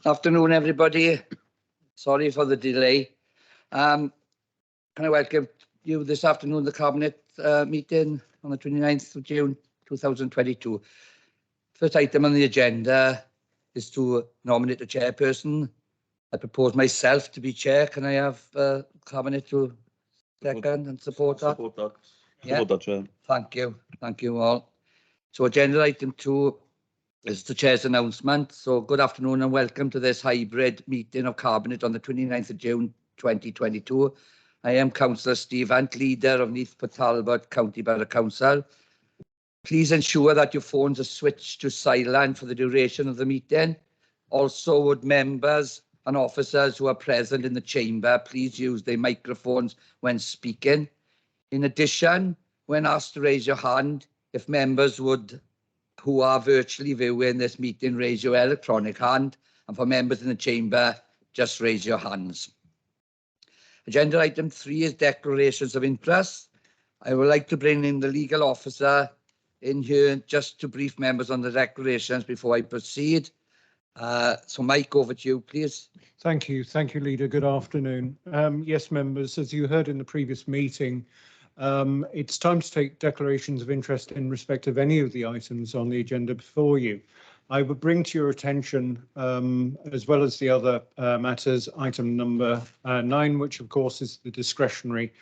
Afternoon, everybody. Sorry for the delay. Can I welcome you this afternoon to the Cabinet meeting on the 29th of June 2022. First item on the agenda is to nominate a chairperson. I propose myself to be chair. Can I have Cabinet to second and support that? Support that. Yeah. Support that, Chair. Thank you. Thank you all. So agenda item 2 is the Chair's announcement. So good afternoon and welcome to this hybrid meeting of Cabinet on the 29th of June 2022. I am Councillor Steve Hunt, leader of Neath Talbot County Borough Council. Please ensure that your phones are switched to silent for the duration of the meeting. Also, would members and officers who are present in the chamber please use their microphones when speaking. In addition, when asked to raise your hand, if members who are virtually viewing this meeting, raise your electronic hand, and for members in the chamber, just raise your hands. Agenda item 3 is declarations of interest. I would like to bring in the legal officer in here just to brief members on the declarations before I proceed. So Mike, over to you, please. Thank you, Leader. Good afternoon. Yes, members, as you heard in the previous meeting, it's time to take declarations of interest in respect of any of the items on the agenda before you. I would bring to your attention, as well as the other matters, item number 9, which of course is the discretionary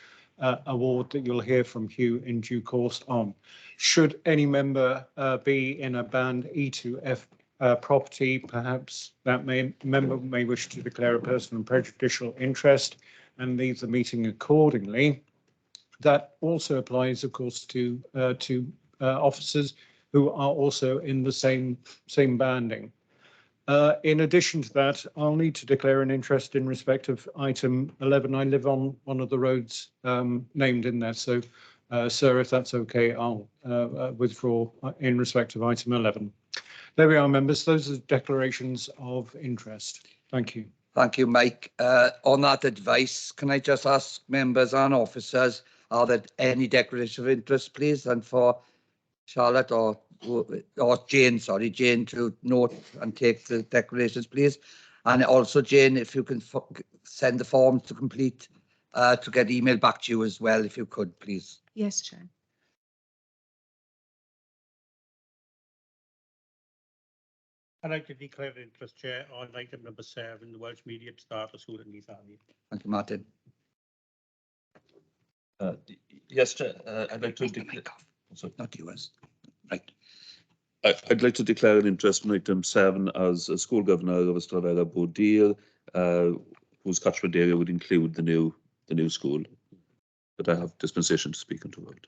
award that you'll hear from Hugh in due course on. Should any member be in a band E2F property, perhaps that member may wish to declare a personal prejudicial interest and leave the meeting accordingly. That also applies, of course, to officers who are also in the same banding. In addition to that, I'll need to declare an interest in respect of item 11. I live on one of the roads named in there, so sir, if that's okay, I'll withdraw in respect of item 11. There we are, members. Those are declarations of interest. Thank you. Thank you, Mike. On that advice, can I just ask members and officers, are there any declarations of interest, please? And for Charlotte or Jane, sorry, Jane, to note and take the declarations, please. And also, Jane, if you can send the forms to complete to get emailed back to you as well, if you could, please. Yes, Chair. I'd like to declare an interest, Chair, on item number 7, the Welsh Medium Starter School at Neath. Thank you, Martin. Yes, Chair. I'd like to declare. Sorry, not yours. Right. I'd like to declare an interest in item 7 as a school governor of Ystradella Bodil, whose catchment area would include the new school. But I have dispensation to speak into vote.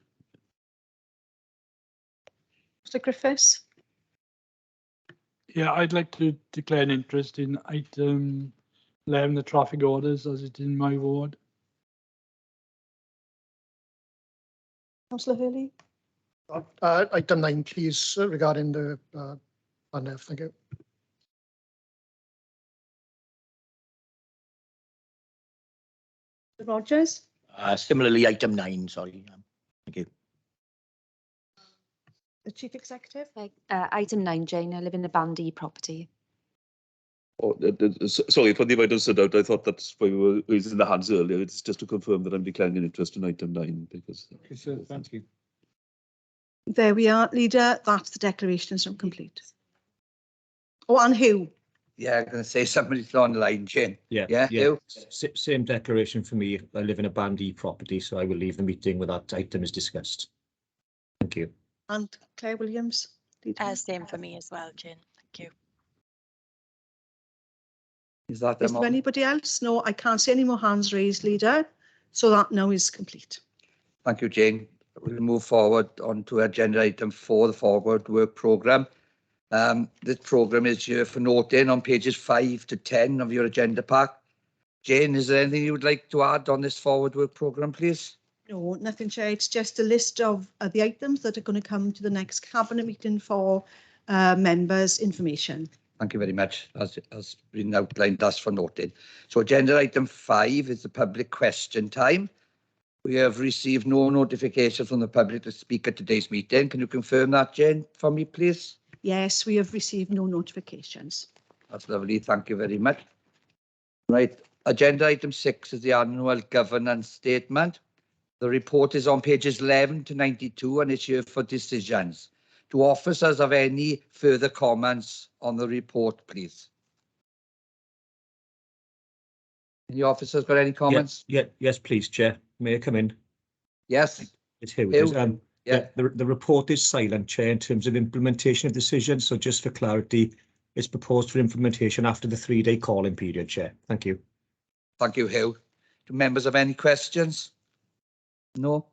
Mr. Griffiths. Yeah, I'd like to declare an interest in item 11, the traffic orders, as it's in my ward. Councillor Hurley. Item 9, please, regarding the banner. Thank you. Rogers. Similarly, item 9, sorry. Thank you. The Chief Executive. Item 9, Jane. I live in the Band E property. Oh, sorry, for the items stood out, I thought that's why we were raising the hands earlier. It's just to confirm that I'm declaring an interest in item 9 because. Okay, sir, thank you. There we are, Leader. That's the declarations are complete. Oh, and who? Yeah, I'm going to say somebody's on the line, Jane. Yeah. Who? Same declaration for me. I live in a Band E property, so I will leave the meeting when that item is discussed. Thank you. And Claire Williams. Same for me as well, Jane. Thank you. Is there anybody else? No, I can't see any more hands raised, Leader. So that now is complete. Thank you, Jane. We'll move forward on to agenda item 4, the forward work programme. This programme is here for noting on pages 5 to 10 of your agenda pack. Jane, is there anything you would like to add on this forward work programme, please? No, nothing, Chair. It's just a list of the items that are going to come to the next Cabinet meeting for members' information. Thank you very much. As been outlined, that's for noting. So agenda item 5 is the public question time. We have received no notification from the public to speak at today's meeting. Can you confirm that, Jane, for me, please? Yes, we have received no notifications. That's lovely. Thank you very much. Right. Agenda item 6 is the annual governance statement. The report is on pages 11 to 92 and it's here for decisions. Do officers have any further comments on the report, please? Any officers got any comments? Yes, please, Chair. May I come in? Yes. It's here. It Hugh? is. Yeah. The report is silent, Chair, in terms of implementation of decisions. So just for clarity, it's proposed for implementation after the 3-day calling period, Chair. Thank you. Thank you, Hugh. Do members have any questions? No.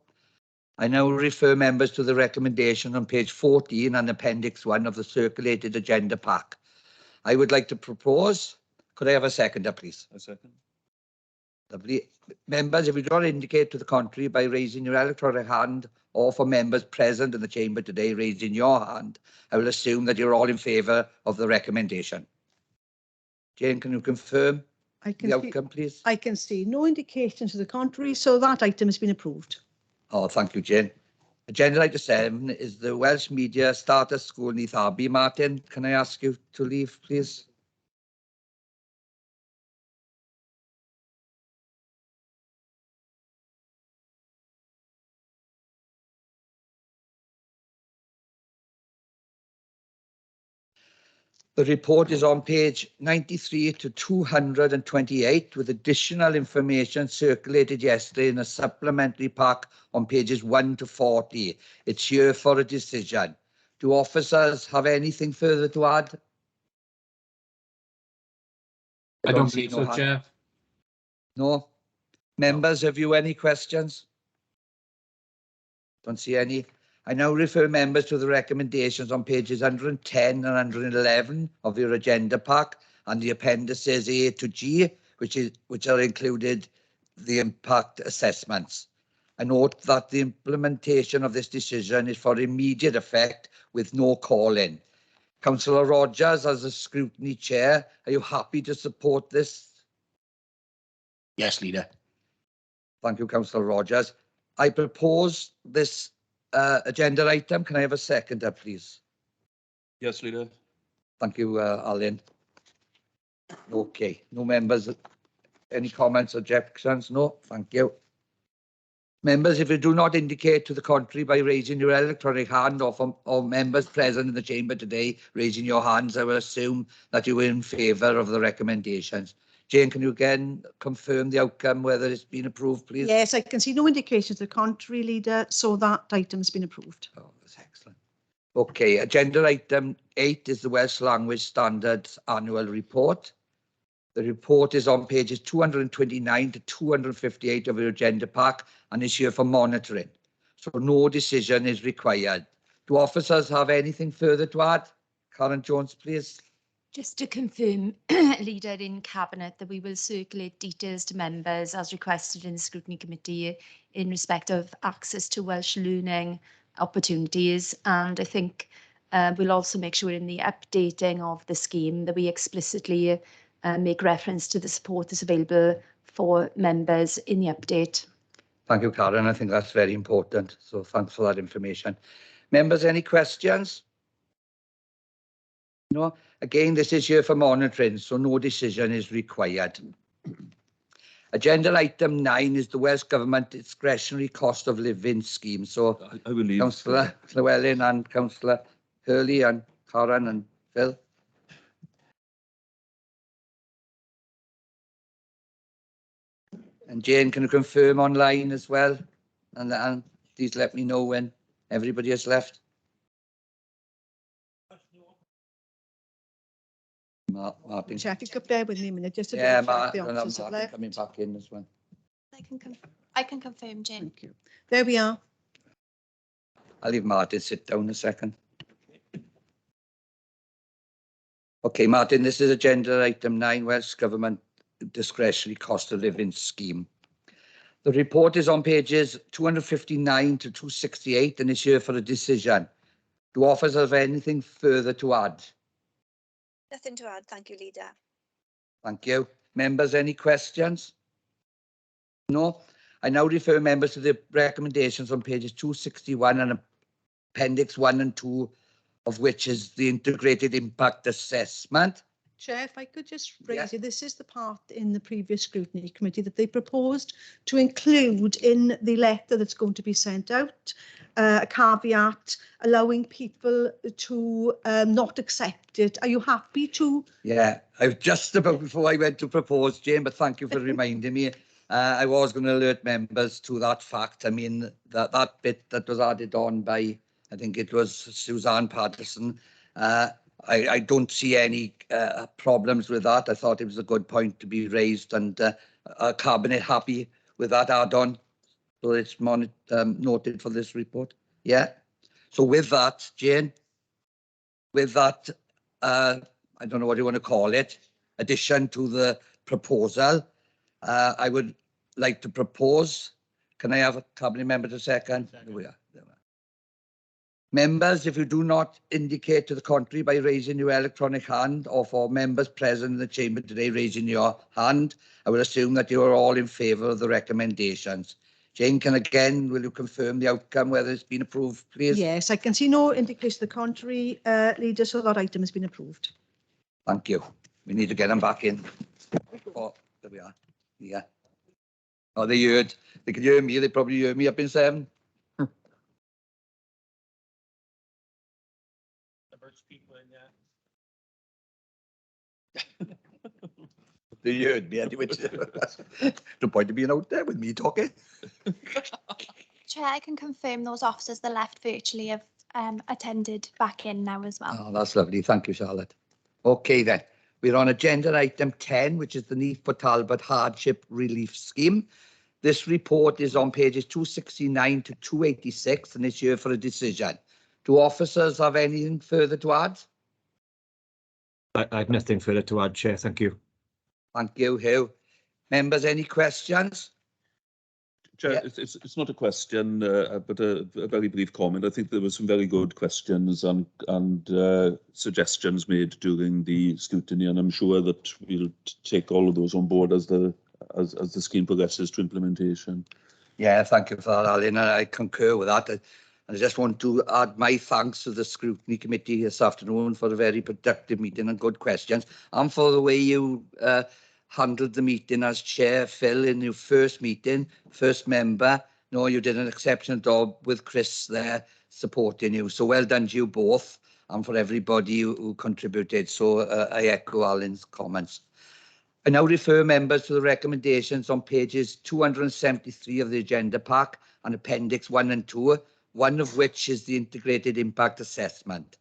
I now refer members to the recommendation on page 14 and appendix 1 of the circulated agenda pack. I would like to propose, could I have a seconder, please? A second. Lovely. Members, if you do not indicate to the contrary by raising your electronic hand, or for members present in the chamber today raising your hand, I will assume that you're all in favour of the recommendation. Jane, can you confirm the outcome, please? I can see no indication to the contrary, so that item has been approved. Oh, thank you, Jane. Agenda item 7 is the Welsh Media Starter School Neath. Martin, can I ask you to leave, please? The report is on page 93 to 228 with additional information circulated yesterday in a supplementary pack on pages 1 to 40. It's here for a decision. Do officers have anything further to add? I don't believe so, Chair. No. Members, have you any questions? Don't see any. I now refer members to the recommendations on pages 110 and 111 of your agenda pack and the appendices A to G, which are included the impact assessments. I note that the implementation of this decision is for immediate effect with no call-in. Councillor Rogers, as the scrutiny chair, are you happy to support this? Yes, Leader. Thank you, Councillor Rogers. I propose this agenda item. Can I have a seconder, please? Yes, Leader. Thank you, Alan. Okay, no members. Any comments, objections? No, thank you. Members, if you do not indicate to the contrary by raising your electronic hand, or members present in the chamber today raising your hands, I will assume that you are in favour of the recommendations. Jane, can you again confirm the outcome, whether it's been approved, please? Yes, I can see no indication to the contrary, Leader, so that item has been approved. Oh, that's excellent. Okay, agenda item 8 is the Welsh Language Standards Annual Report. The report is on pages 229 to 258 of your agenda pack and is here for monitoring. So no decision is required. Do officers have anything further to add? Karen Jones, please. Just to confirm, Leader, in Cabinet that we will circulate details to members as requested in the Scrutiny Committee in respect of access to Welsh learning opportunities. And I think we'll also make sure in the updating of the scheme that we explicitly make reference to the support that's available for members in the update. Thank you, Karen. I think that's very important. So thanks for that information. Members, any questions? No. Again, this is here for monitoring, so no decision is required. Agenda item 9 is the Welsh Government Discretionary Cost of Living Scheme. So I will leave. Councillor Llewellyn and Councillor Hurley and Karen and Phil. And Jane, can you confirm online as well? And please let me know when everybody has left. Martin. Check, you could bear with me a minute, just to Yeah, double check the Martin, officers have left. coming back in as well. I can confirm, Jane. Thank you. There we are. I'll leave Martin sit down a second. Okay, Martin, this is agenda item 9, Welsh Government Discretionary Cost of Living Scheme. The report is on pages 259 to 268 and is here for a decision. Do officers have anything further to add? Nothing to add, thank you, Leader. Thank you. Members, any questions? No. I now refer members to the recommendations on pages 261 and appendix 1 and 2, of which is the integrated impact assessment. Chair, if I could just Yeah. raise it, this is the part in the previous scrutiny committee that they proposed to include in the letter that's going to be sent out, a caveat allowing people to not accept it. Are you happy to? Yeah, I was just about before I went to propose, Jane, but thank you for reminding me. I was going to alert members to that fact. I mean, that bit that was added on by, I think it was Suzanne Patterson. I don't see any problems with that. I thought it was a good point to be raised, and Cabinet happy with that add-on. So it's noted for this report. Yeah. So with that, Jane, with that, I don't know what you want to call it, addition to the proposal, I would like to propose, can I have a cabinet member to second? There we are. There we are. Members, if you do not indicate to the contrary by raising your electronic hand, or for members present in the chamber today raising your hand, I will assume that you are all in favour of the recommendations. Jane, will you confirm the outcome, whether it's been approved, please? Yes, I can see no indication to the contrary, Leader, so that item has been approved. Thank you. We need to get them back in. Oh, there we are. Yeah. Oh, they heard. They can hear me. They probably hear me up in 7. People in there. They heard me anyway. No point of being out there with me talking. Chair, I can confirm those officers that left virtually have attended back in now as well. Oh, that's lovely. Thank you, Charlotte. Okay, then. We're on agenda item 10, which is the Neath Talbot Hardship Relief Scheme. This report is on pages 269 to 286, and it's here for a decision. Do officers have anything further to add? I have nothing further to add, Chair. Thank you. Thank you, Hugh. Members, any questions? Chair, Yeah. it's not a question, but a very brief comment. I think there were some very good questions and suggestions made during the scrutiny, and I'm sure that we'll take all of those on board as the scheme progresses to implementation. Yeah, thank you for that, Alan. I concur with that. I just want to add my thanks to the scrutiny committee this afternoon for a very productive meeting and good questions, and for the way you handled the meeting as chair, Phil, in your first meeting, first member. No, you did an exceptional job with Chris there supporting you. So well done to you both, and for everybody who contributed. So I echo Alan's comments. I now refer members to the recommendations on pages 273 of the agenda pack and Appendix 1 and 2, one of which is the integrated impact assessment.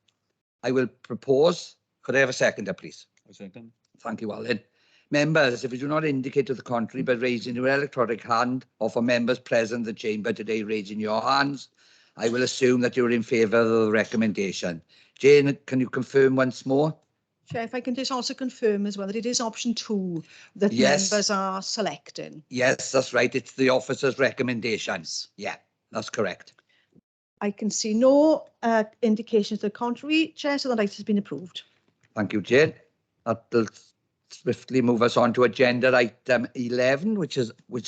I will propose, could I have a seconder, please? A second. Thank you, Alan. Members, if you do not indicate to the contrary by raising your electronic hand, or for members present in the chamber today raising your hands, I will assume that you're in favour of the recommendation. Jane, can you confirm once more? Chair, if I can just also confirm as well that it is option 2 that Yes. members are selecting. Yes, that's right. It's the officer's recommendations. Yeah, that's correct. I can see no indications to the contrary, Chair, so that item has been approved. Thank you, Jane. That will swiftly move us on to agenda item 11, which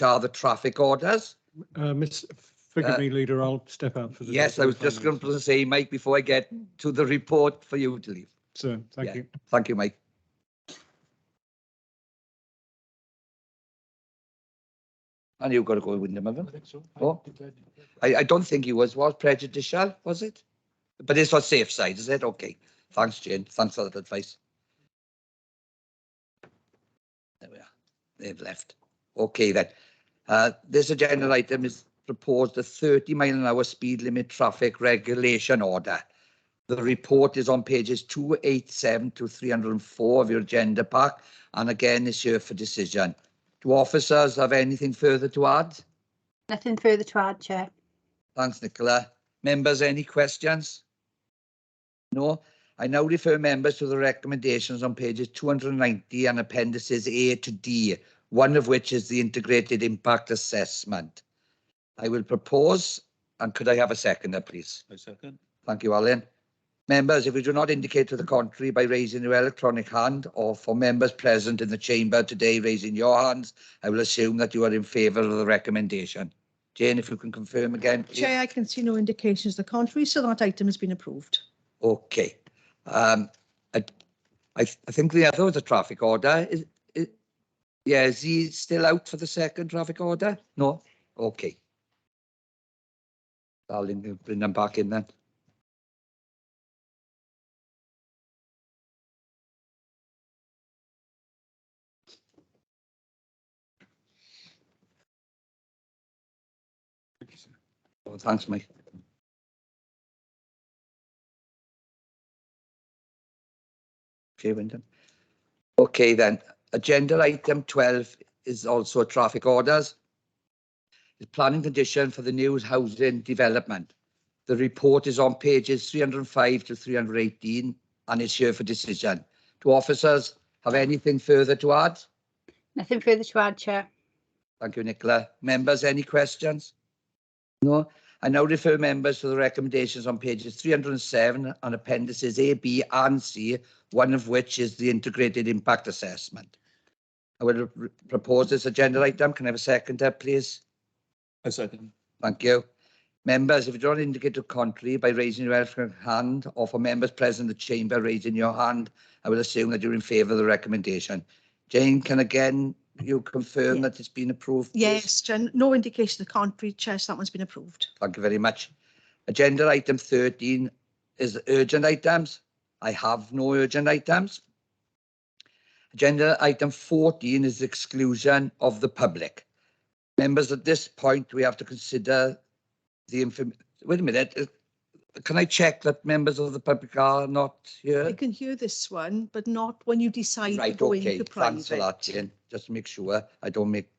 are the traffic orders. Forgive me, Leader, I'll step out for the. Yes, I was just going to say, Mike, before I get to the report for you to leave. So, thank you. Thank you, Mike. And you've got to go with them, haven't you? I think so. Oh. I don't think he was prejudicial, was it? But it's on safe side, is it? Okay. Thanks, Jane. Thanks for that advice. There we are. They've left. Okay, then. This agenda item is proposed a 30-mile-an-hour speed limit traffic regulation order. The report is on pages 287 to 304 of your agenda pack, and again is here for decision. Do officers have anything further to add? Nothing further to add, Chair. Thanks, Nicola. Members, any questions? No? I now refer members to the recommendations on pages 290 and appendices A to D, one of which is the integrated impact assessment. I will propose, and could I have a seconder, please? I second. Thank you, Alan. Members, if you do not indicate to the contrary by raising your electronic hand, or for members present in the chamber today raising your hands, I will assume that you are in favour of the recommendation. Jane, if you can confirm again, please. Chair, I can see no indications to the contrary, so that item has been approved. Okay. I think the other was a traffic order. Yeah, is he still out for the second traffic order? No? Okay. I'll bring them back in then. Oh, thanks, Mike. Okay, Wyndham. Okay, then. Agenda item 12 is also traffic orders. The planning condition for the new housing development. The report is on pages 305 to 318 and is here for decision. Do officers have anything further to add? Nothing further to add, Chair. Thank you, Nicola. Members, any questions? No. I now refer members to the recommendations on pages 307 and appendices A, B and C, one of which is the integrated impact assessment. I will propose this agenda item. Can I have a seconder, please? I second. Thank you. Members, if you don't indicate to contrary by raising your electronic hand, or for members present in the chamber raising your hand, I will assume that you're in favour of the recommendation. Jane, can again you confirm that it's been approved, please? Yes, Jen, no indication of the contrary, Chair, so that one's been approved. Thank you very much. Agenda item 13 is urgent items. I have no urgent items. Agenda item 14 is exclusion of the public. Members, at this point, we have to consider the information. Wait a minute. Can I check that members of the public are not here? I can hear this one, but not when you decide to Right, go okay. into private. Thanks for that, Jane. Just to make sure I don't make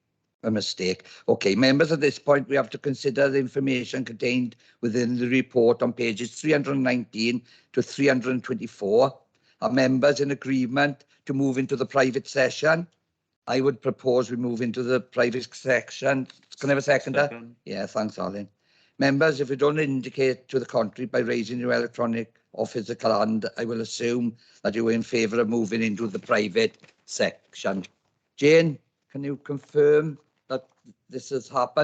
a mistake. Okay, members, at this point, we have to consider the information contained within the report on pages 319 to 324. Are members in agreement to move into the private session? I would propose we move into the private section. Can I have a seconder? Second. Yeah, thanks, Alan. Members, if you don't indicate to the contrary by raising your electronic or physical hand, I will assume that you are in favour of moving into the private section. Jane, can you confirm that this has happened?